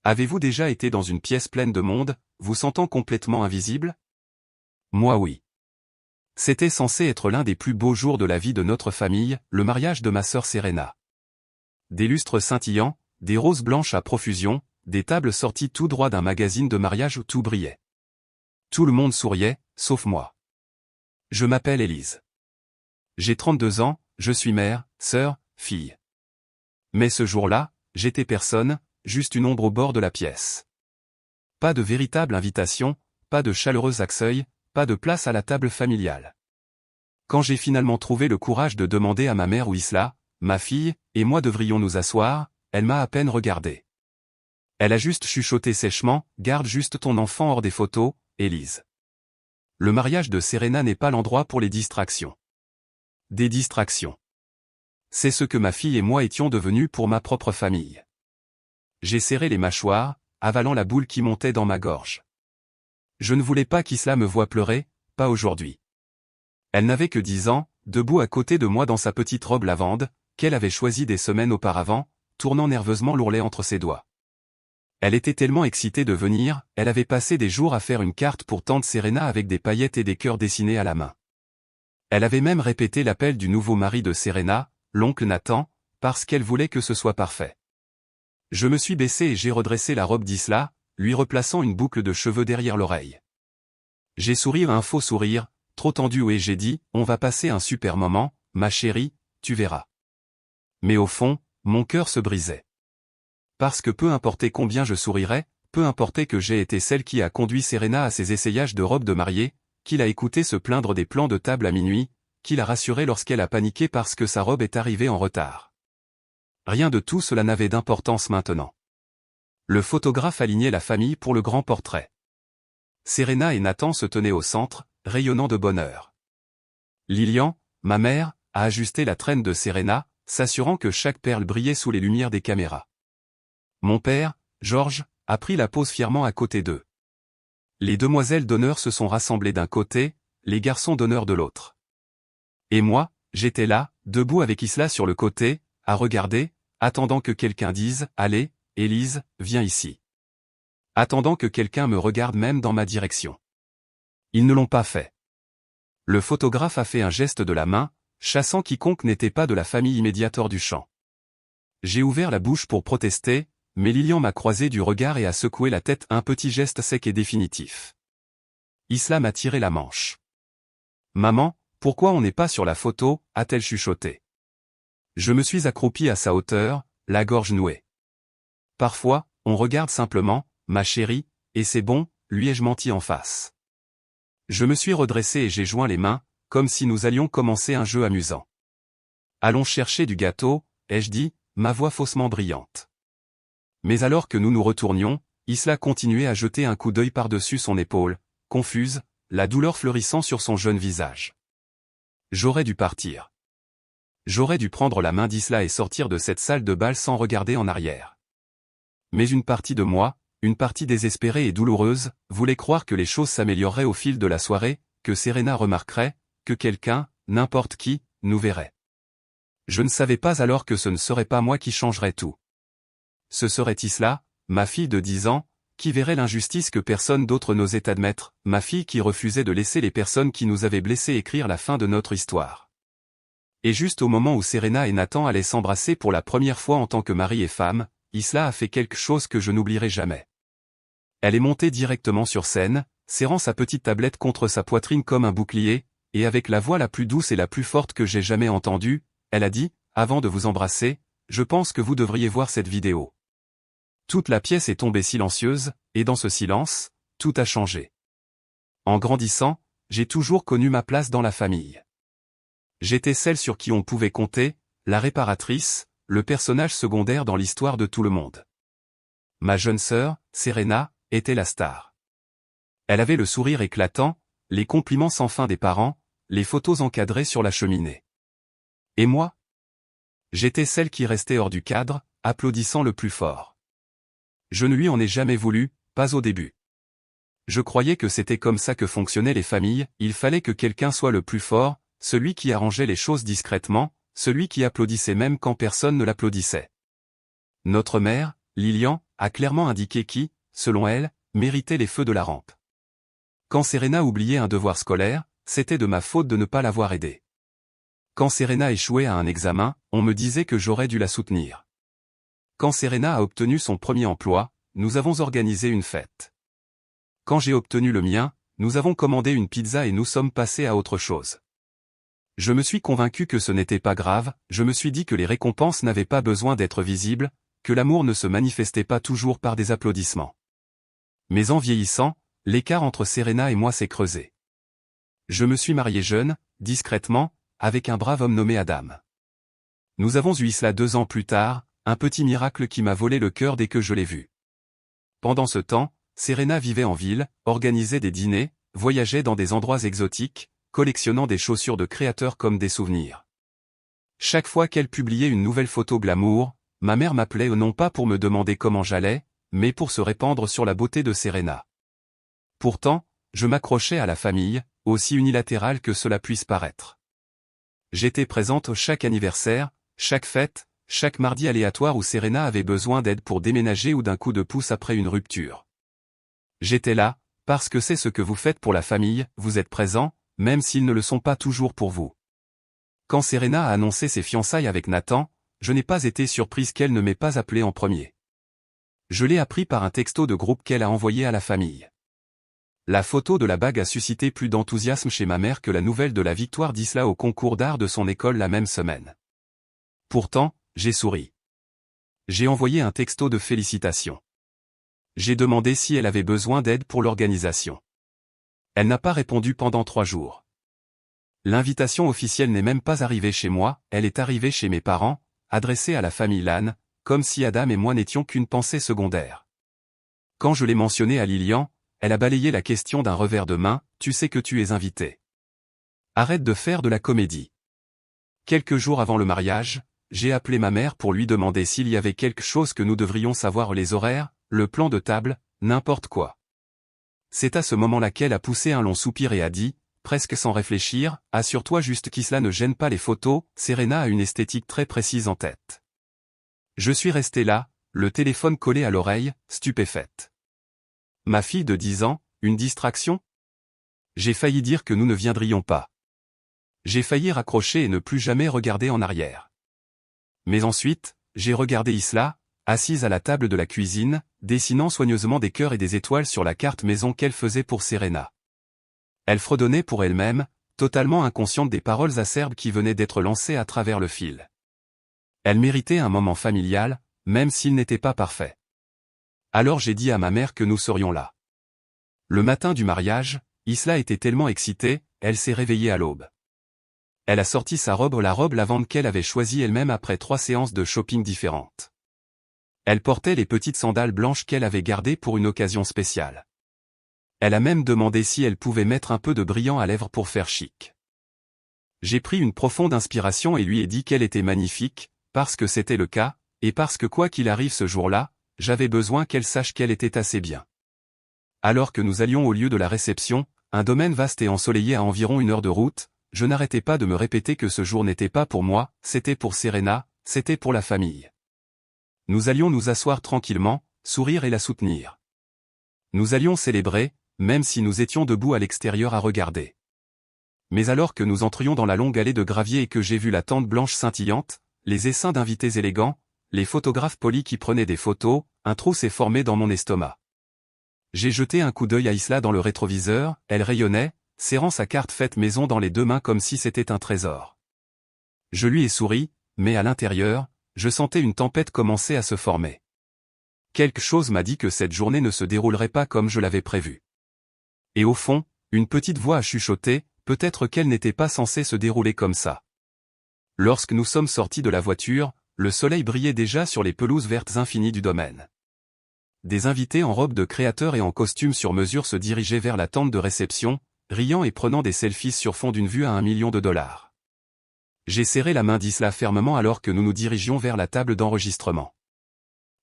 Avez-vous déjà été dans une pièce pleine de monde, vous sentant complètement invisible? Moi oui. C'était censé être l'un des plus beaux jours de la vie de notre famille, le mariage de ma sœur Serena. Des lustres scintillants, des roses blanches à profusion, des tables sorties tout droit d'un magazine de mariage où tout brillait. Tout le monde souriait, sauf moi. Je m'appelle Élise. J'ai 32 ans, je suis mère, sœur, fille. Mais ce jour-là, j'étais personne, juste une ombre au bord de la pièce. Pas de véritable invitation, pas de chaleureux accueil, pas de place à la table familiale. Quand j'ai finalement trouvé le courage de demander à ma mère où Isla, ma fille, et moi devrions nous asseoir, elle m'a à peine regardé. Elle a juste chuchoté sèchement, garde juste ton enfant hors des photos, Élise. Le mariage de Serena n'est pas l'endroit pour les distractions. Des distractions. C'est ce que ma fille et moi étions devenus pour ma propre famille. J'ai serré les mâchoires, avalant la boule qui montait dans ma gorge. Je ne voulais pas qu'Isla me voie pleurer, pas aujourd'hui. Elle n'avait que 10 ans, debout à côté de moi dans sa petite robe lavande, qu'elle avait choisie des semaines auparavant, tournant nerveusement l'ourlet entre ses doigts. Elle était tellement excitée de venir, elle avait passé des jours à faire une carte pour tante Serena avec des paillettes et des cœurs dessinés à la main. Elle avait même répété l'appel du nouveau mari de Serena, l'oncle Nathan, parce qu'elle voulait que ce soit parfait. Je me suis baissé et j'ai redressé la robe d'Isla, lui replaçant une boucle de cheveux derrière l'oreille. J'ai souri un faux sourire, trop tendu et j'ai dit, on va passer un super moment, ma chérie, tu verras. Mais au fond, mon cœur se brisait. Parce que peu importait combien je sourirais, peu importait que j'ai été celle qui a conduit Serena à ses essayages de robe de mariée, qu'il a écouté se plaindre des plans de table à minuit, qu'il a rassuré lorsqu'elle a paniqué parce que sa robe est arrivée en retard. Rien de tout cela n'avait d'importance maintenant. Le photographe alignait la famille pour le grand portrait. Serena et Nathan se tenaient au centre, rayonnant de bonheur. Lilian, ma mère, a ajusté la traîne de Serena, s'assurant que chaque perle brillait sous les lumières des caméras. Mon père, Georges, a pris la pose fièrement à côté d'eux. Les demoiselles d'honneur se sont rassemblées d'un côté, les garçons d'honneur de l'autre. Et moi, j'étais là, debout avec Isla sur le côté, à regarder, attendant que quelqu'un dise « Allez, Élise, viens ici ». Attendant que quelqu'un me regarde même dans ma direction. Ils ne l'ont pas fait. Le photographe a fait un geste de la main, chassant quiconque n'était pas de la famille immédiate hors du champ. J'ai ouvert la bouche pour protester, mais Lilian m'a croisé du regard et a secoué la tête, un petit geste sec et définitif. Isla m'a tiré la manche. « Maman, pourquoi on n'est pas sur la photo ?» a-t-elle chuchoté. Je me suis accroupi à sa hauteur, la gorge nouée. Parfois, on regarde simplement, ma chérie, et c'est bon, lui ai-je menti en face. Je me suis redressé et j'ai joint les mains, comme si nous allions commencer un jeu amusant. Allons chercher du gâteau, ai-je dit, ma voix faussement brillante. Mais alors que nous nous retournions, Isla continuait à jeter un coup d'œil par-dessus son épaule, confuse, la douleur fleurissant sur son jeune visage. J'aurais dû partir. J'aurais dû prendre la main d'Isla et sortir de cette salle de bal sans regarder en arrière. Mais une partie de moi, une partie désespérée et douloureuse, voulait croire que les choses s'amélioreraient au fil de la soirée, que Serena remarquerait, que quelqu'un, n'importe qui, nous verrait. Je ne savais pas alors que ce ne serait pas moi qui changerais tout. Ce serait Isla, ma fille de 10 ans, qui verrait l'injustice que personne d'autre n'osait admettre, ma fille qui refusait de laisser les personnes qui nous avaient blessés écrire la fin de notre histoire. Et juste au moment où Serena et Nathan allaient s'embrasser pour la première fois en tant que mari et femme, Isla a fait quelque chose que je n'oublierai jamais. Elle est montée directement sur scène, serrant sa petite tablette contre sa poitrine comme un bouclier, et avec la voix la plus douce et la plus forte que j'ai jamais entendue, elle a dit, avant de vous embrasser, je pense que vous devriez voir cette vidéo. Toute la pièce est tombée silencieuse, et dans ce silence, tout a changé. En grandissant, j'ai toujours connu ma place dans la famille. J'étais celle sur qui on pouvait compter, la réparatrice, le personnage secondaire dans l'histoire de tout le monde. Ma jeune sœur, Serena, était la star. Elle avait le sourire éclatant, les compliments sans fin des parents, les photos encadrées sur la cheminée. Et moi? J'étais celle qui restait hors du cadre, applaudissant le plus fort. Je ne lui en ai jamais voulu, pas au début. Je croyais que c'était comme ça que fonctionnaient les familles, il fallait que quelqu'un soit le plus fort, celui qui arrangeait les choses discrètement, celui qui applaudissait même quand personne ne l'applaudissait. Notre mère, Lilian, a clairement indiqué qui, selon elle, méritait les feux de la rampe. Quand Serena oubliait un devoir scolaire, c'était de ma faute de ne pas l'avoir aidée. Quand Serena échouait à un examen, on me disait que j'aurais dû la soutenir. Quand Serena a obtenu son premier emploi, nous avons organisé une fête. Quand j'ai obtenu le mien, nous avons commandé une pizza et nous sommes passés à autre chose. Je me suis convaincu que ce n'était pas grave, je me suis dit que les récompenses n'avaient pas besoin d'être visibles, que l'amour ne se manifestait pas toujours par des applaudissements. Mais en vieillissant, l'écart entre Serena et moi s'est creusé. Je me suis marié jeune, discrètement, avec un brave homme nommé Adam. Nous avons eu cela 2 ans plus tard, un petit miracle qui m'a volé le cœur dès que je l'ai vu. Pendant ce temps, Serena vivait en ville, organisait des dîners, voyageait dans des endroits exotiques, collectionnant des chaussures de créateurs comme des souvenirs. Chaque fois qu'elle publiait une nouvelle photo glamour, ma mère m'appelait non pas pour me demander comment j'allais, mais pour se répandre sur la beauté de Serena. Pourtant, je m'accrochais à la famille, aussi unilatérale que cela puisse paraître. J'étais présente chaque anniversaire, chaque fête, chaque mardi aléatoire où Serena avait besoin d'aide pour déménager ou d'un coup de pouce après une rupture. J'étais là, parce que c'est ce que vous faites pour la famille, vous êtes présent, même s'ils ne le sont pas toujours pour vous. Quand Serena a annoncé ses fiançailles avec Nathan, je n'ai pas été surprise qu'elle ne m'ait pas appelé en premier. Je l'ai appris par un texto de groupe qu'elle a envoyé à la famille. La photo de la bague a suscité plus d'enthousiasme chez ma mère que la nouvelle de la victoire d'Isla au concours d'art de son école la même semaine. Pourtant, j'ai souri. J'ai envoyé un texto de félicitations. J'ai demandé si elle avait besoin d'aide pour l'organisation. Elle n'a pas répondu pendant 3 jours. L'invitation officielle n'est même pas arrivée chez moi, elle est arrivée chez mes parents, adressée à la famille Lannes, comme si Adam et moi n'étions qu'une pensée secondaire. Quand je l'ai mentionné à Lilian, elle a balayé la question d'un revers de main, tu sais que tu es invité. Arrête de faire de la comédie. Quelques jours avant le mariage, j'ai appelé ma mère pour lui demander s'il y avait quelque chose que nous devrions savoir, les horaires, le plan de table, n'importe quoi. C'est à ce moment-là qu'elle a poussé un long soupir et a dit, presque sans réfléchir, assure-toi juste qu'Isla ne gêne pas les photos, Serena a une esthétique très précise en tête. Je suis resté là, le téléphone collé à l'oreille, stupéfaite. Ma fille de 10 ans, une distraction? J'ai failli dire que nous ne viendrions pas. J'ai failli raccrocher et ne plus jamais regarder en arrière. Mais ensuite, j'ai regardé Isla, assise à la table de la cuisine, dessinant soigneusement des cœurs et des étoiles sur la carte maison qu'elle faisait pour Serena. Elle fredonnait pour elle-même, totalement inconsciente des paroles acerbes qui venaient d'être lancées à travers le fil. Elle méritait un moment familial, même s'il n'était pas parfait. Alors j'ai dit à ma mère que nous serions là. Le matin du mariage, Isla était tellement excitée, elle s'est réveillée à l'aube. Elle a sorti sa robe, la robe lavande qu'elle avait choisie elle-même après 3 séances de shopping différentes. Elle portait les petites sandales blanches qu'elle avait gardées pour une occasion spéciale. Elle a même demandé si elle pouvait mettre un peu de brillant à lèvres pour faire chic. J'ai pris une profonde inspiration et lui ai dit qu'elle était magnifique, parce que c'était le cas, et parce que quoi qu'il arrive ce jour-là, j'avais besoin qu'elle sache qu'elle était assez bien. Alors que nous allions au lieu de la réception, un domaine vaste et ensoleillé à environ 1 heure de route, je n'arrêtais pas de me répéter que ce jour n'était pas pour moi, c'était pour Serena, c'était pour la famille. Nous allions nous asseoir tranquillement, sourire et la soutenir. Nous allions célébrer, même si nous étions debout à l'extérieur à regarder. Mais alors que nous entrions dans la longue allée de gravier et que j'ai vu la tente blanche scintillante, les essaims d'invités élégants, les photographes polis qui prenaient des photos, un trou s'est formé dans mon estomac. J'ai jeté un coup d'œil à Isla dans le rétroviseur, elle rayonnait, serrant sa carte faite maison dans les 2 mains comme si c'était un trésor. Je lui ai souri, mais à l'intérieur, je sentais une tempête commencer à se former. Quelque chose m'a dit que cette journée ne se déroulerait pas comme je l'avais prévu. Et au fond, une petite voix a chuchoté, peut-être qu'elle n'était pas censée se dérouler comme ça. Lorsque nous sommes sortis de la voiture, le soleil brillait déjà sur les pelouses vertes infinies du domaine. Des invités en robe de créateur et en costume sur mesure se dirigeaient vers la tente de réception, riant et prenant des selfies sur fond d'une vue à $1 million. J'ai serré la main d'Isla fermement alors que nous nous dirigions vers la table d'enregistrement.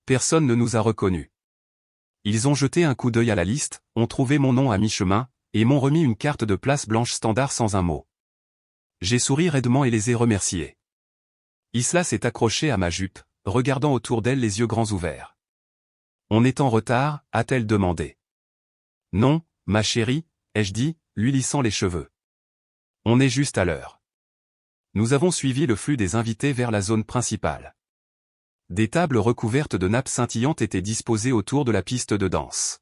Personne ne nous a reconnus. Ils ont jeté un coup d'œil à la liste, ont trouvé mon nom à mi-chemin, et m'ont remis une carte de place blanche standard sans un mot. J'ai souri raidement et les ai remerciés. Isla s'est accrochée à ma jupe, regardant autour d'elle les yeux grands ouverts. On est en retard, a-t-elle demandé. Non, ma chérie, ai-je dit, lui lissant les cheveux. On est juste à l'heure. Nous avons suivi le flux des invités vers la zone principale. Des tables recouvertes de nappes scintillantes étaient disposées autour de la piste de danse.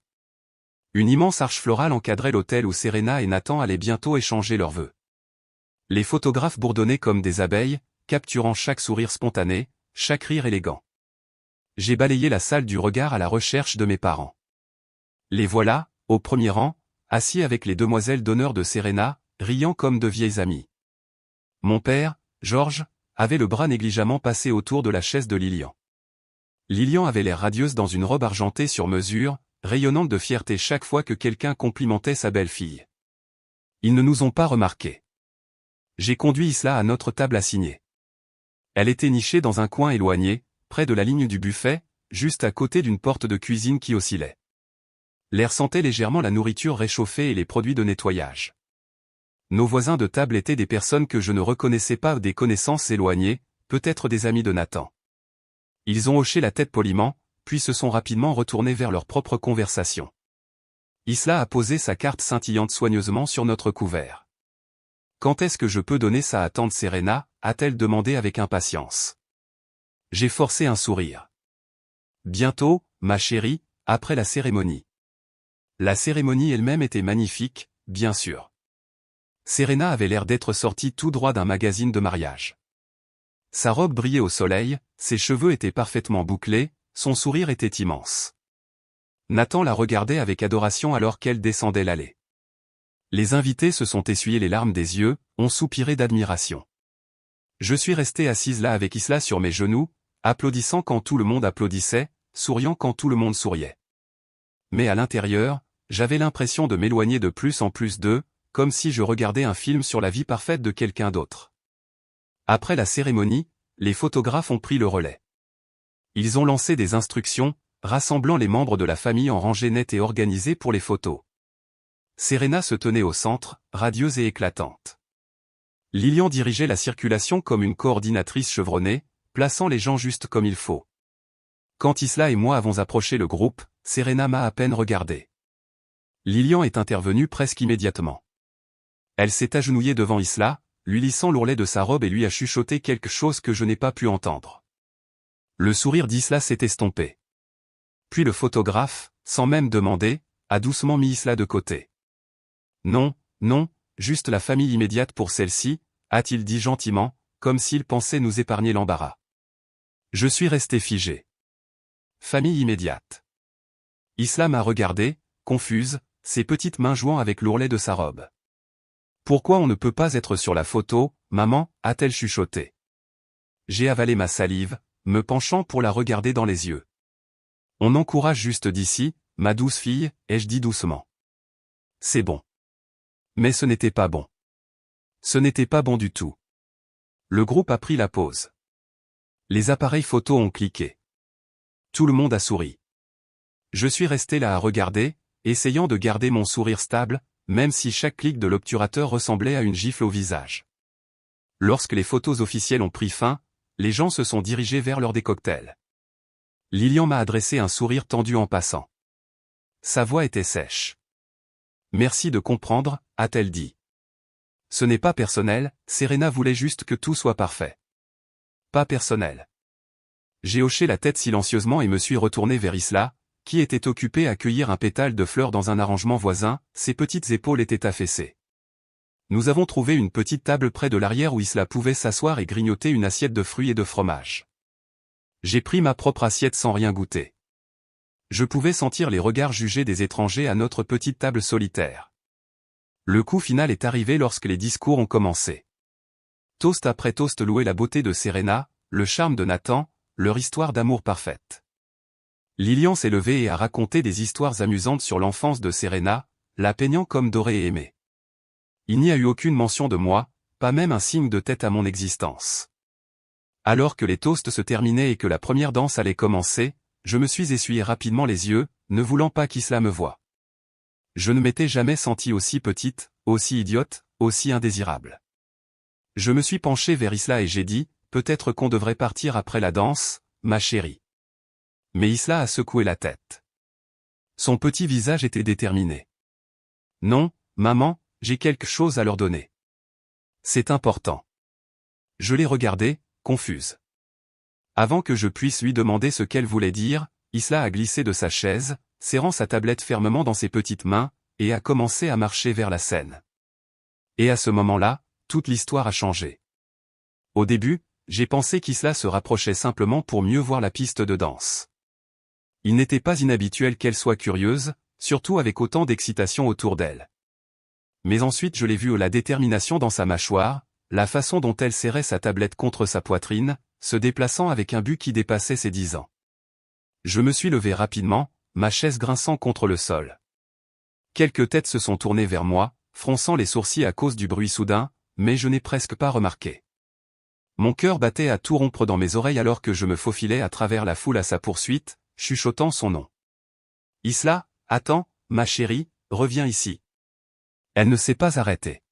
Une immense arche florale encadrait l'hôtel où Serena et Nathan allaient bientôt échanger leurs vœux. Les photographes bourdonnaient comme des abeilles, capturant chaque sourire spontané, chaque rire élégant. J'ai balayé la salle du regard à la recherche de mes parents. Les voilà, au premier rang, assis avec les demoiselles d'honneur de Serena, riant comme de vieilles amies. Mon père, Georges, avait le bras négligemment passé autour de la chaise de Lilian. Lilian avait l'air radieuse dans une robe argentée sur mesure, rayonnante de fierté chaque fois que quelqu'un complimentait sa belle-fille. Ils ne nous ont pas remarqués. J'ai conduit Isla à notre table assignée. Elle était nichée dans un coin éloigné, près de la ligne du buffet, juste à côté d'une porte de cuisine qui oscillait. L'air sentait légèrement la nourriture réchauffée et les produits de nettoyage. Nos voisins de table étaient des personnes que je ne reconnaissais pas ou des connaissances éloignées, peut-être des amis de Nathan. Ils ont hoché la tête poliment, puis se sont rapidement retournés vers leur propre conversation. Isla a posé sa carte scintillante soigneusement sur notre couvert. Quand est-ce que je peux donner ça à tante Serena, a-t-elle demandé avec impatience. J'ai forcé un sourire. Bientôt, ma chérie, après la cérémonie. La cérémonie elle-même était magnifique, bien sûr. Serena avait l'air d'être sortie tout droit d'un magazine de mariage. Sa robe brillait au soleil, ses cheveux étaient parfaitement bouclés, son sourire était immense. Nathan la regardait avec adoration alors qu'elle descendait l'allée. Les invités se sont essuyés les larmes des yeux, ont soupiré d'admiration. Je suis resté assise là avec Isla sur mes genoux, applaudissant quand tout le monde applaudissait, souriant quand tout le monde souriait. Mais à l'intérieur, j'avais l'impression de m'éloigner de plus en plus d'eux, comme si je regardais un film sur la vie parfaite de quelqu'un d'autre. Après la cérémonie, les photographes ont pris le relais. Ils ont lancé des instructions, rassemblant les membres de la famille en rangées nettes et organisées pour les photos. Serena se tenait au centre, radieuse et éclatante. Lilian dirigeait la circulation comme une coordinatrice chevronnée, plaçant les gens juste comme il faut. Quand Isla et moi avons approché le groupe, Serena m'a à peine regardé. Lilian est intervenue presque immédiatement. Elle s'est agenouillée devant Isla, lui lissant l'ourlet de sa robe et lui a chuchoté quelque chose que je n'ai pas pu entendre. Le sourire d'Isla s'est estompé. Puis le photographe, sans même demander, a doucement mis Isla de côté. Non, non, juste la famille immédiate pour celle-ci, a-t-il dit gentiment, comme s'il pensait nous épargner l'embarras. Je suis resté figé. Famille immédiate. Isla m'a regardé, confuse, ses petites mains jouant avec l'ourlet de sa robe. Pourquoi on ne peut pas être sur la photo, maman, a-t-elle chuchoté. J'ai avalé ma salive, me penchant pour la regarder dans les yeux. On encourage juste d'ici, ma douce fille, ai-je dit doucement. C'est bon. Mais ce n'était pas bon. Ce n'était pas bon du tout. Le groupe a pris la pause. Les appareils photo ont cliqué. Tout le monde a souri. Je suis resté là à regarder, essayant de garder mon sourire stable, même si chaque clic de l'obturateur ressemblait à une gifle au visage. Lorsque les photos officielles ont pris fin, les gens se sont dirigés vers l'heure des cocktails. Lilian m'a adressé un sourire tendu en passant. Sa voix était sèche. Merci de comprendre, a-t-elle dit. Ce n'est pas personnel, Serena voulait juste que tout soit parfait. Pas personnel. J'ai hoché la tête silencieusement et me suis retourné vers Isla, qui était occupée à cueillir un pétale de fleurs dans un arrangement voisin, ses petites épaules étaient affaissées. Nous avons trouvé une petite table près de l'arrière où Isla pouvait s'asseoir et grignoter une assiette de fruits et de fromage. J'ai pris ma propre assiette sans rien goûter. Je pouvais sentir les regards jugés des étrangers à notre petite table solitaire. Le coup final est arrivé lorsque les discours ont commencé. Toast après toast louait la beauté de Serena, le charme de Nathan, leur histoire d'amour parfaite. Lilian s'est levée et a raconté des histoires amusantes sur l'enfance de Serena, la peignant comme dorée et aimée. Il n'y a eu aucune mention de moi, pas même un signe de tête à mon existence. Alors que les toasts se terminaient et que la première danse allait commencer, je me suis essuyé rapidement les yeux, ne voulant pas qu'Isla me voie. Je ne m'étais jamais sentie aussi petite, aussi idiote, aussi indésirable. Je me suis penché vers Isla et j'ai dit, peut-être qu'on devrait partir après la danse, ma chérie. Mais Isla a secoué la tête. Son petit visage était déterminé. Non, maman, j'ai quelque chose à leur donner. C'est important. Je l'ai regardée, confuse. Avant que je puisse lui demander ce qu'elle voulait dire, Isla a glissé de sa chaise, serrant sa tablette fermement dans ses petites mains, et a commencé à marcher vers la scène. Et à ce moment-là, toute l'histoire a changé. Au début, j'ai pensé qu'Isla se rapprochait simplement pour mieux voir la piste de danse. Il n'était pas inhabituel qu'elle soit curieuse, surtout avec autant d'excitation autour d'elle. Mais ensuite je l'ai vue la détermination dans sa mâchoire, la façon dont elle serrait sa tablette contre sa poitrine, se déplaçant avec un but qui dépassait ses 10 ans. Je me suis levé rapidement, ma chaise grinçant contre le sol. Quelques têtes se sont tournées vers moi, fronçant les sourcils à cause du bruit soudain, mais je n'ai presque pas remarqué. Mon cœur battait à tout rompre dans mes oreilles alors que je me faufilais à travers la foule à sa poursuite, chuchotant son nom. Isla, attends, ma chérie, reviens ici. Elle ne s'est pas arrêtée.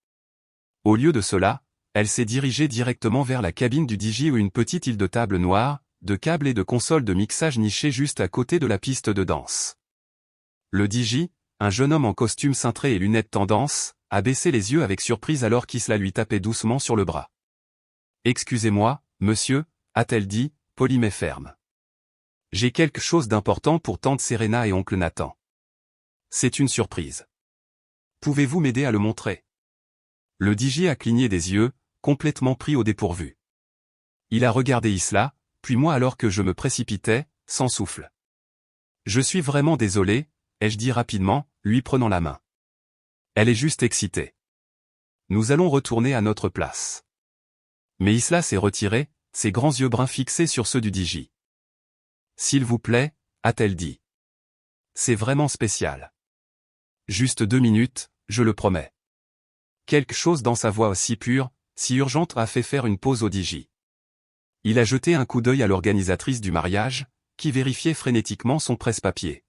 Au lieu de cela, elle s'est dirigée directement vers la cabine du DJ où une petite île de table noire, de câbles et de consoles de mixage nichée juste à côté de la piste de danse. Le DJ, un jeune homme en costume cintré et lunettes tendance, a baissé les yeux avec surprise alors qu'Isla lui tapait doucement sur le bras. « Excusez-moi, monsieur », a-t-elle dit, polie mais ferme. « J'ai quelque chose d'important pour tante Serena et oncle Nathan. C'est une surprise. Pouvez-vous m'aider à le montrer ?» Le DJ a cligné des yeux, complètement pris au dépourvu. Il a regardé Isla, puis moi alors que je me précipitais, sans souffle. « Je suis vraiment désolé », ai-je dit rapidement, lui prenant la main. Elle est juste excitée. Nous allons retourner à notre place. Mais Isla s'est retirée, ses grands yeux bruns fixés sur ceux du DJ. S'il vous plaît, a-t-elle dit. C'est vraiment spécial. Juste 2 minutes, je le promets. Quelque chose dans sa voix si pure, si urgente a fait faire une pause au DJ. Il a jeté un coup d'œil à l'organisatrice du mariage, qui vérifiait frénétiquement son presse-papier.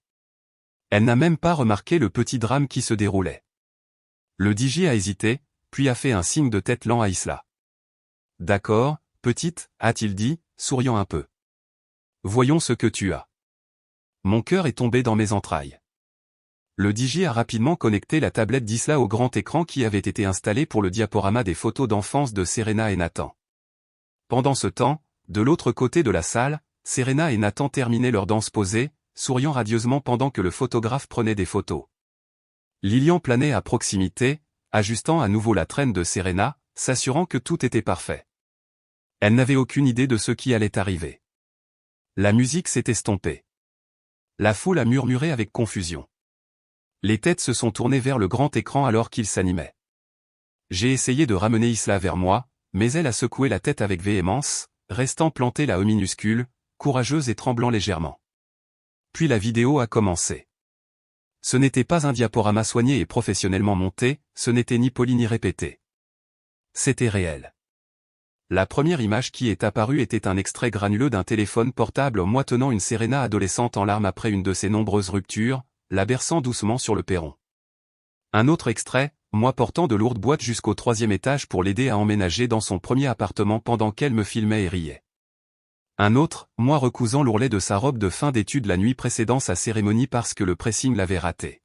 Elle n'a même pas remarqué le petit drame qui se déroulait. Le DJ a hésité, puis a fait un signe de tête lent à Isla. « D'accord, petite, a-t-il dit, souriant un peu. Voyons ce que tu as. » Mon cœur est tombé dans mes entrailles. Le DJ a rapidement connecté la tablette d'Isla au grand écran qui avait été installé pour le diaporama des photos d'enfance de Serena et Nathan. Pendant ce temps, de l'autre côté de la salle, Serena et Nathan terminaient leur danse posée, souriant radieusement pendant que le photographe prenait des photos. Lilian planait à proximité, ajustant à nouveau la traîne de Serena, s'assurant que tout était parfait. Elle n'avait aucune idée de ce qui allait arriver. La musique s'est estompée. La foule a murmuré avec confusion. Les têtes se sont tournées vers le grand écran alors qu'il s'animait. J'ai essayé de ramener Isla vers moi, mais elle a secoué la tête avec véhémence, restant plantée là au minuscule, courageuse et tremblant légèrement. Puis la vidéo a commencé. Ce n'était pas un diaporama soigné et professionnellement monté, ce n'était ni poli ni répété. C'était réel. La première image qui est apparue était un extrait granuleux d'un téléphone portable moitonnant une Serena adolescente en larmes après une de ses nombreuses ruptures, la berçant doucement sur le perron. Un autre extrait, moi portant de lourdes boîtes jusqu'au 3e étage pour l'aider à emménager dans son premier appartement pendant qu'elle me filmait et riait. Un autre, moi recousant l'ourlet de sa robe de fin d'études la nuit précédant sa cérémonie parce que le pressing l'avait raté.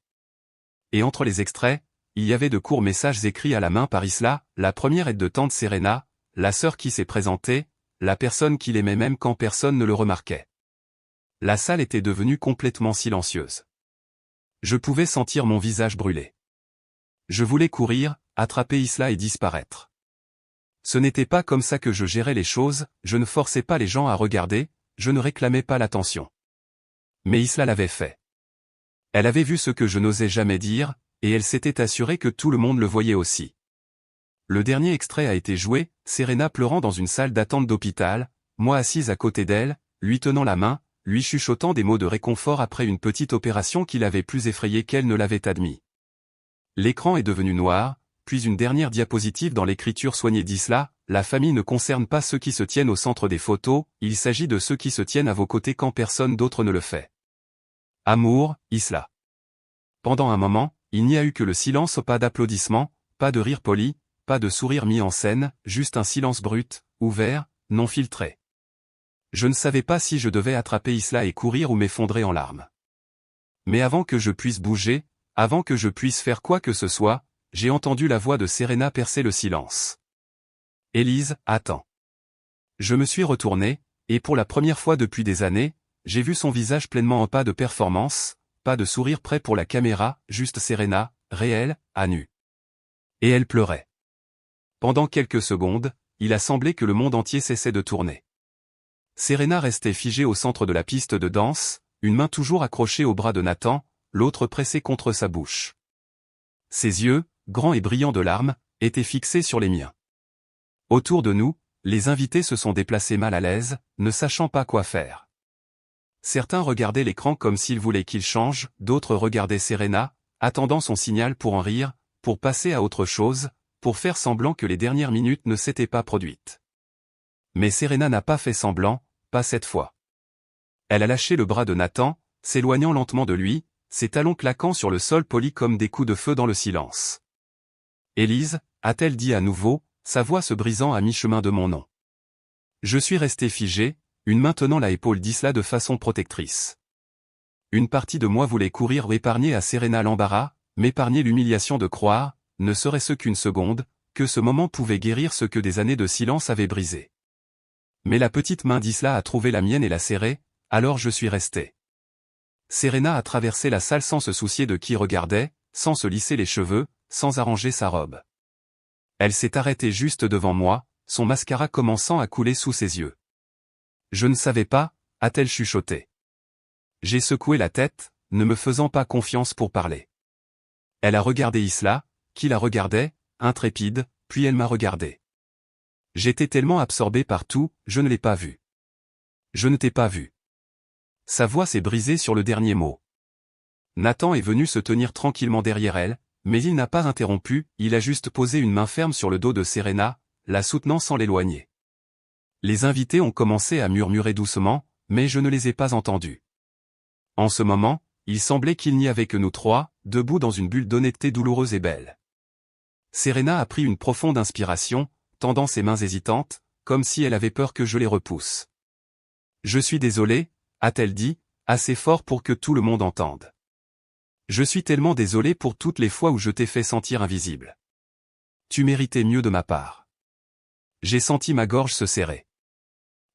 Et entre les extraits, il y avait de courts messages écrits à la main par Isla, la première aide de tante Serena, la sœur qui s'est présentée, la personne qu'il aimait même quand personne ne le remarquait. La salle était devenue complètement silencieuse. Je pouvais sentir mon visage brûler. Je voulais courir, attraper Isla et disparaître. Ce n'était pas comme ça que je gérais les choses, je ne forçais pas les gens à regarder, je ne réclamais pas l'attention. Mais Isla l'avait fait. Elle avait vu ce que je n'osais jamais dire, et elle s'était assurée que tout le monde le voyait aussi. Le dernier extrait a été joué, Serena pleurant dans une salle d'attente d'hôpital, moi assise à côté d'elle, lui tenant la main, lui chuchotant des mots de réconfort après une petite opération qui l'avait plus effrayée qu'elle ne l'avait admis. L'écran est devenu noir, puis une dernière diapositive dans l'écriture soignée d'Isla, la famille ne concerne pas ceux qui se tiennent au centre des photos, il s'agit de ceux qui se tiennent à vos côtés quand personne d'autre ne le fait. Amour, Isla. Pendant un moment, il n'y a eu que le silence, pas d'applaudissements, pas de rire poli, pas de sourire mis en scène, juste un silence brut, ouvert, non filtré. Je ne savais pas si je devais attraper Isla et courir ou m'effondrer en larmes. Mais avant que je puisse bouger, avant que je puisse faire quoi que ce soit, j'ai entendu la voix de Serena percer le silence. « Élise, attends. » Je me suis retourné, et pour la première fois depuis des années, j'ai vu son visage pleinement en pas de performance, pas de sourire prêt pour la caméra, juste Serena, réelle, à nu. Et elle pleurait. Pendant quelques secondes, il a semblé que le monde entier cessait de tourner. Serena restait figée au centre de la piste de danse, une main toujours accrochée au bras de Nathan, l'autre pressée contre sa bouche. Ses yeux, grands et brillants de larmes, étaient fixés sur les miens. Autour de nous, les invités se sont déplacés mal à l'aise, ne sachant pas quoi faire. Certains regardaient l'écran comme s'ils voulaient qu'il change, d'autres regardaient Serena, attendant son signal pour en rire, pour passer à autre chose, pour faire semblant que les dernières minutes ne s'étaient pas produites. Mais Serena n'a pas fait semblant, pas cette fois. Elle a lâché le bras de Nathan, s'éloignant lentement de lui, ses talons claquant sur le sol poli comme des coups de feu dans le silence. « Élise » a-t-elle dit à nouveau, sa voix se brisant à mi-chemin de mon nom. Je suis resté figé, une main tenant la épaule d'Isla de façon protectrice. Une partie de moi voulait courir ou épargner à Serena l'embarras, m'épargner l'humiliation de croire, ne serait-ce qu'une seconde, que ce moment pouvait guérir ce que des années de silence avaient brisé. Mais la petite main d'Isla a trouvé la mienne et l'a serrée, alors je suis resté. Serena a traversé la salle sans se soucier de qui regardait, sans se lisser les cheveux, sans arranger sa robe. Elle s'est arrêtée juste devant moi, son mascara commençant à couler sous ses yeux. Je ne savais pas, a-t-elle chuchoté. J'ai secoué la tête, ne me faisant pas confiance pour parler. Elle a regardé Isla, qui la regardait, intrépide, puis elle m'a regardé. J'étais tellement absorbé par tout, je ne l'ai pas vue. Je ne t'ai pas vu. Sa voix s'est brisée sur le dernier mot. Nathan est venu se tenir tranquillement derrière elle, mais il n'a pas interrompu, il a juste posé une main ferme sur le dos de Serena, la soutenant sans l'éloigner. Les invités ont commencé à murmurer doucement, mais je ne les ai pas entendus. En ce moment, il semblait qu'il n'y avait que nous trois, debout dans une bulle d'honnêteté douloureuse et belle. Serena a pris une profonde inspiration, tendant ses mains hésitantes, comme si elle avait peur que je les repousse. « Je suis désolée » a-t-elle dit, assez fort pour que tout le monde entende. « Je suis tellement désolée pour toutes les fois où je t'ai fait sentir invisible. Tu méritais mieux de ma part. » J'ai senti ma gorge se serrer.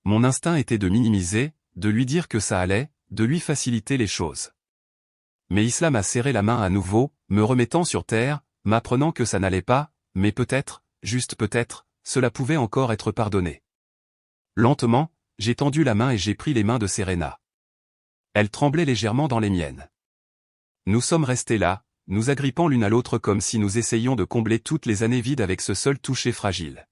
Mon instinct était de minimiser, de lui dire que ça allait, de lui faciliter les choses. Mais Isla m'a serré la main à nouveau, me remettant sur terre, m'apprenant que ça n'allait pas, mais peut-être, juste peut-être, cela pouvait encore être pardonné. Lentement, j'ai tendu la main et j'ai pris les mains de Serena. Elle tremblait légèrement dans les miennes. Nous sommes restés là, nous agrippant l'une à l'autre comme si nous essayions de combler toutes les années vides avec ce seul toucher fragile.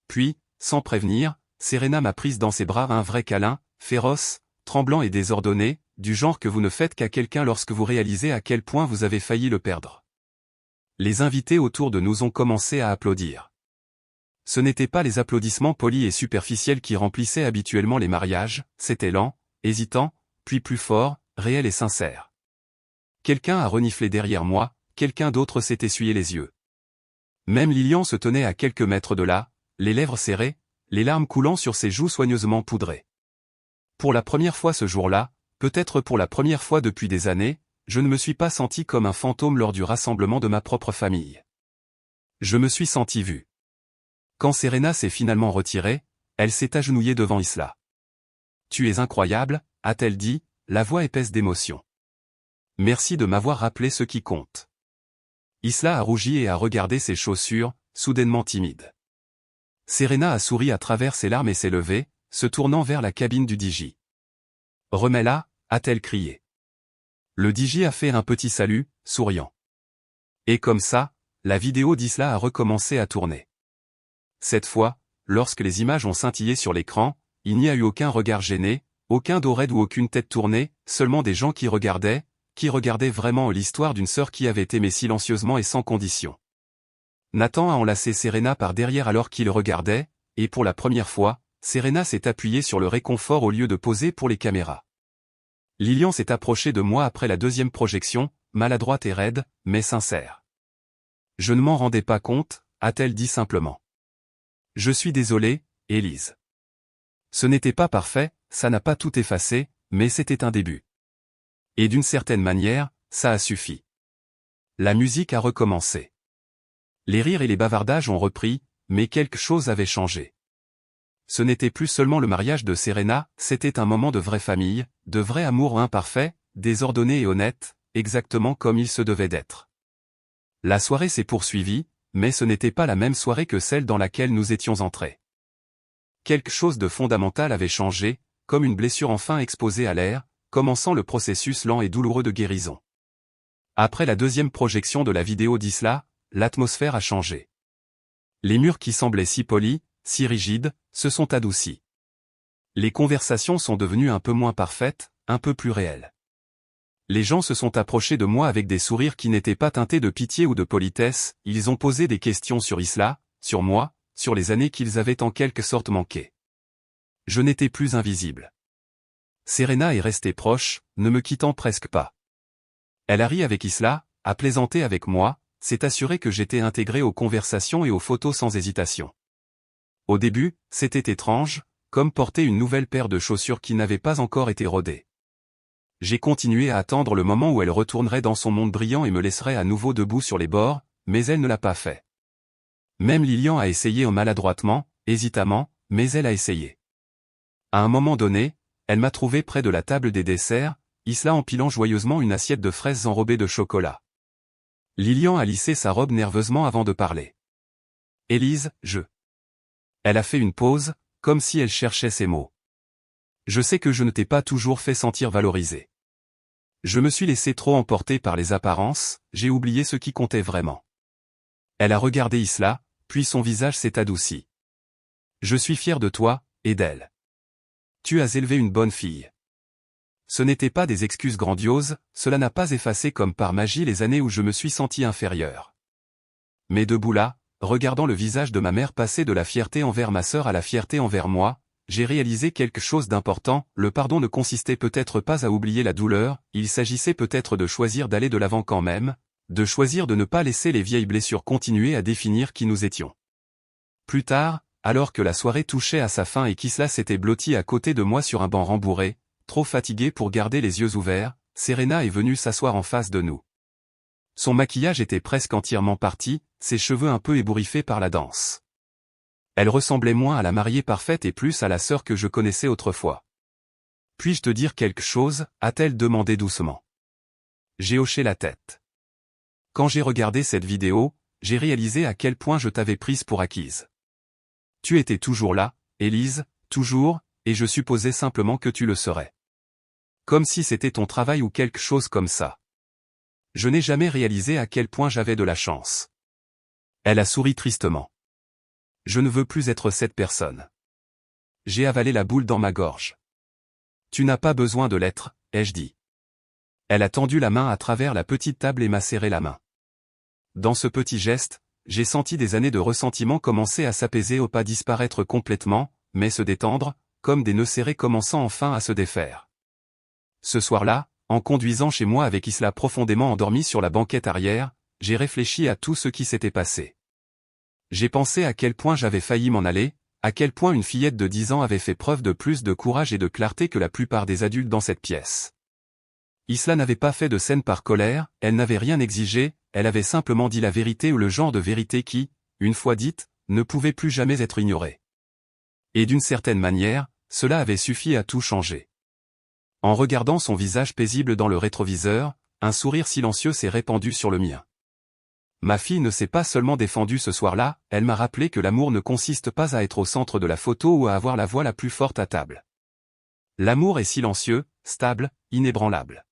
Puis, sans prévenir, Serena m'a prise dans ses bras un vrai câlin, féroce, tremblant et désordonné, du genre que vous ne faites qu'à quelqu'un lorsque vous réalisez à quel point vous avez failli le perdre. Les invités autour de nous ont commencé à applaudir. Ce n'étaient pas les applaudissements polis et superficiels qui remplissaient habituellement les mariages, c'était lent, hésitant, puis plus fort, réel et sincère. Quelqu'un a reniflé derrière moi, quelqu'un d'autre s'est essuyé les yeux. Même Lilian se tenait à quelques mètres de là, les lèvres serrées, les larmes coulant sur ses joues soigneusement poudrées. Pour la première fois ce jour-là, peut-être pour la première fois depuis des années, je ne me suis pas senti comme un fantôme lors du rassemblement de ma propre famille. Je me suis senti vu. Quand Serena s'est finalement retirée, elle s'est agenouillée devant Isla. « Tu es incroyable » a-t-elle dit, la voix épaisse d'émotion. « Merci de m'avoir rappelé ce qui compte. » Isla a rougi et a regardé ses chaussures, soudainement timides. Serena a souri à travers ses larmes et s'est levée, se tournant vers la cabine du DJ. « Remets-la » a-t-elle crié. Le DJ a fait un petit salut, souriant. Et comme ça, la vidéo d'Isla a recommencé à tourner. Cette fois, lorsque les images ont scintillé sur l'écran, il n'y a eu aucun regard gêné, aucun dos raide ou aucune tête tournée, seulement des gens qui regardaient vraiment l'histoire d'une sœur qui avait aimé silencieusement et sans condition. Nathan a enlacé Serena par derrière alors qu'il regardait, et pour la première fois, Serena s'est appuyée sur le réconfort au lieu de poser pour les caméras. Lilian s'est approchée de moi après la deuxième projection, maladroite et raide, mais sincère. « Je ne m'en rendais pas compte » a-t-elle dit simplement. « Je suis désolée, Élise. Ce n'était pas parfait, ça n'a pas tout effacé, mais c'était un début. Et d'une certaine manière, ça a suffi. La musique a recommencé. Les rires et les bavardages ont repris, mais quelque chose avait changé. Ce n'était plus seulement le mariage de Serena, c'était un moment de vraie famille, de vrai amour imparfait, désordonné et honnête, exactement comme il se devait d'être. La soirée s'est poursuivie, mais ce n'était pas la même soirée que celle dans laquelle nous étions entrés. Quelque chose de fondamental avait changé, comme une blessure enfin exposée à l'air, commençant le processus lent et douloureux de guérison. Après la deuxième projection de la vidéo d'Isla, l'atmosphère a changé. Les murs qui semblaient si polis, si rigides, se sont adoucis. Les conversations sont devenues un peu moins parfaites, un peu plus réelles. Les gens se sont approchés de moi avec des sourires qui n'étaient pas teintés de pitié ou de politesse, ils ont posé des questions sur Isla, sur moi, sur les années qu'ils avaient en quelque sorte manquées. Je n'étais plus invisible. Serena est restée proche, ne me quittant presque pas. Elle a ri avec Isla, a plaisanté avec moi, s'est assurée que j'étais intégré aux conversations et aux photos sans hésitation. Au début, c'était étrange, comme porter une nouvelle paire de chaussures qui n'avait pas encore été rodée. J'ai continué à attendre le moment où elle retournerait dans son monde brillant et me laisserait à nouveau debout sur les bords, mais elle ne l'a pas fait. Même Lilian a essayé maladroitement, hésitamment, mais elle a essayé. À un moment donné, elle m'a trouvé près de la table des desserts, Isla empilant joyeusement une assiette de fraises enrobées de chocolat. Lilian a lissé sa robe nerveusement avant de parler. Élise, Elle a fait une pause, comme si elle cherchait ses mots. Je sais que je ne t'ai pas toujours fait sentir valorisé. Je me suis laissé trop emporter par les apparences, j'ai oublié ce qui comptait vraiment. Elle a regardé Isla, puis son visage s'est adouci. Je suis fier de toi, et d'elle. Tu as élevé une bonne fille. Ce n'étaient pas des excuses grandioses, cela n'a pas effacé comme par magie les années où je me suis senti inférieur. Mais debout là, regardant le visage de ma mère passer de la fierté envers ma sœur à la fierté envers moi, j'ai réalisé quelque chose d'important, le pardon ne consistait peut-être pas à oublier la douleur, il s'agissait peut-être de choisir d'aller de l'avant quand même, de choisir de ne pas laisser les vieilles blessures continuer à définir qui nous étions. Plus tard, alors que la soirée touchait à sa fin et qu'Isla s'était blotti à côté de moi sur un banc rembourré, trop fatigué pour garder les yeux ouverts, Serena est venue s'asseoir en face de nous. Son maquillage était presque entièrement parti, ses cheveux un peu ébouriffés par la danse. Elle ressemblait moins à la mariée parfaite et plus à la sœur que je connaissais autrefois. « Puis-je te dire quelque chose ?» a-t-elle demandé doucement. J'ai hoché la tête. Quand j'ai regardé cette vidéo, j'ai réalisé à quel point je t'avais prise pour acquise. Tu étais toujours là, Élise, toujours, et je supposais simplement que tu le serais. Comme si c'était ton travail ou quelque chose comme ça. Je n'ai jamais réalisé à quel point j'avais de la chance. Elle a souri tristement. Je ne veux plus être cette personne. J'ai avalé la boule dans ma gorge. Tu n'as pas besoin de l'être, ai-je dit. Elle a tendu la main à travers la petite table et m'a serré la main. Dans ce petit geste, j'ai senti des années de ressentiment commencer à s'apaiser ou pas disparaître complètement, mais se détendre, comme des nœuds serrés commençant enfin à se défaire. Ce soir-là, en conduisant chez moi avec Isla profondément endormie sur la banquette arrière, j'ai réfléchi à tout ce qui s'était passé. J'ai pensé à quel point j'avais failli m'en aller, à quel point une fillette de 10 ans avait fait preuve de plus de courage et de clarté que la plupart des adultes dans cette pièce. Isla n'avait pas fait de scène par colère, elle n'avait rien exigé, elle avait simplement dit la vérité ou le genre de vérité qui, une fois dite, ne pouvait plus jamais être ignorée. Et d'une certaine manière, cela avait suffi à tout changer. En regardant son visage paisible dans le rétroviseur, un sourire silencieux s'est répandu sur le mien. Ma fille ne s'est pas seulement défendue ce soir-là, elle m'a rappelé que l'amour ne consiste pas à être au centre de la photo ou à avoir la voix la plus forte à table. L'amour est silencieux, stable, inébranlable.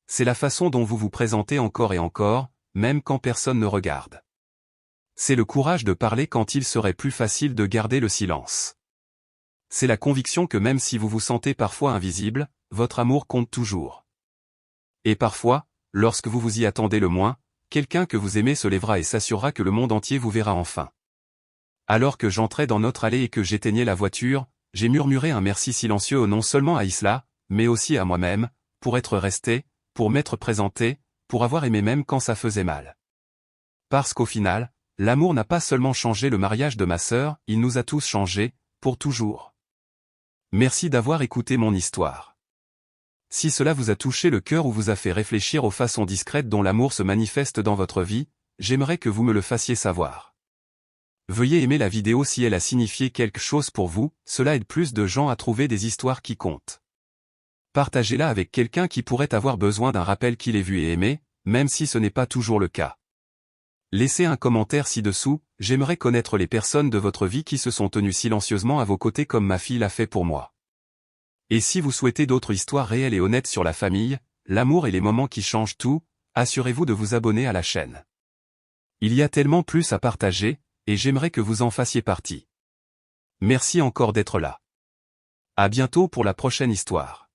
C'est la façon dont vous vous présentez encore et encore, même quand personne ne regarde. C'est le courage de parler quand il serait plus facile de garder le silence. C'est la conviction que même si vous vous sentez parfois invisible, votre amour compte toujours. Et parfois, lorsque vous vous y attendez le moins, quelqu'un que vous aimez se lèvera et s'assurera que le monde entier vous verra enfin. Alors que j'entrais dans notre allée et que j'éteignais la voiture, j'ai murmuré un merci silencieux non seulement à Isla, mais aussi à moi-même, pour être resté, pour m'être présenté, pour avoir aimé même quand ça faisait mal. Parce qu'au final, l'amour n'a pas seulement changé le mariage de ma sœur, il nous a tous changés, pour toujours. Merci d'avoir écouté mon histoire. Si cela vous a touché le cœur ou vous a fait réfléchir aux façons discrètes dont l'amour se manifeste dans votre vie, j'aimerais que vous me le fassiez savoir. Veuillez aimer la vidéo si elle a signifié quelque chose pour vous, cela aide plus de gens à trouver des histoires qui comptent. Partagez-la avec quelqu'un qui pourrait avoir besoin d'un rappel qu'il ait vu et aimé, même si ce n'est pas toujours le cas. Laissez un commentaire ci-dessous, j'aimerais connaître les personnes de votre vie qui se sont tenues silencieusement à vos côtés comme ma fille l'a fait pour moi. Et si vous souhaitez d'autres histoires réelles et honnêtes sur la famille, l'amour et les moments qui changent tout, assurez-vous de vous abonner à la chaîne. Il y a tellement plus à partager, et j'aimerais que vous en fassiez partie. Merci encore d'être là. À bientôt pour la prochaine histoire.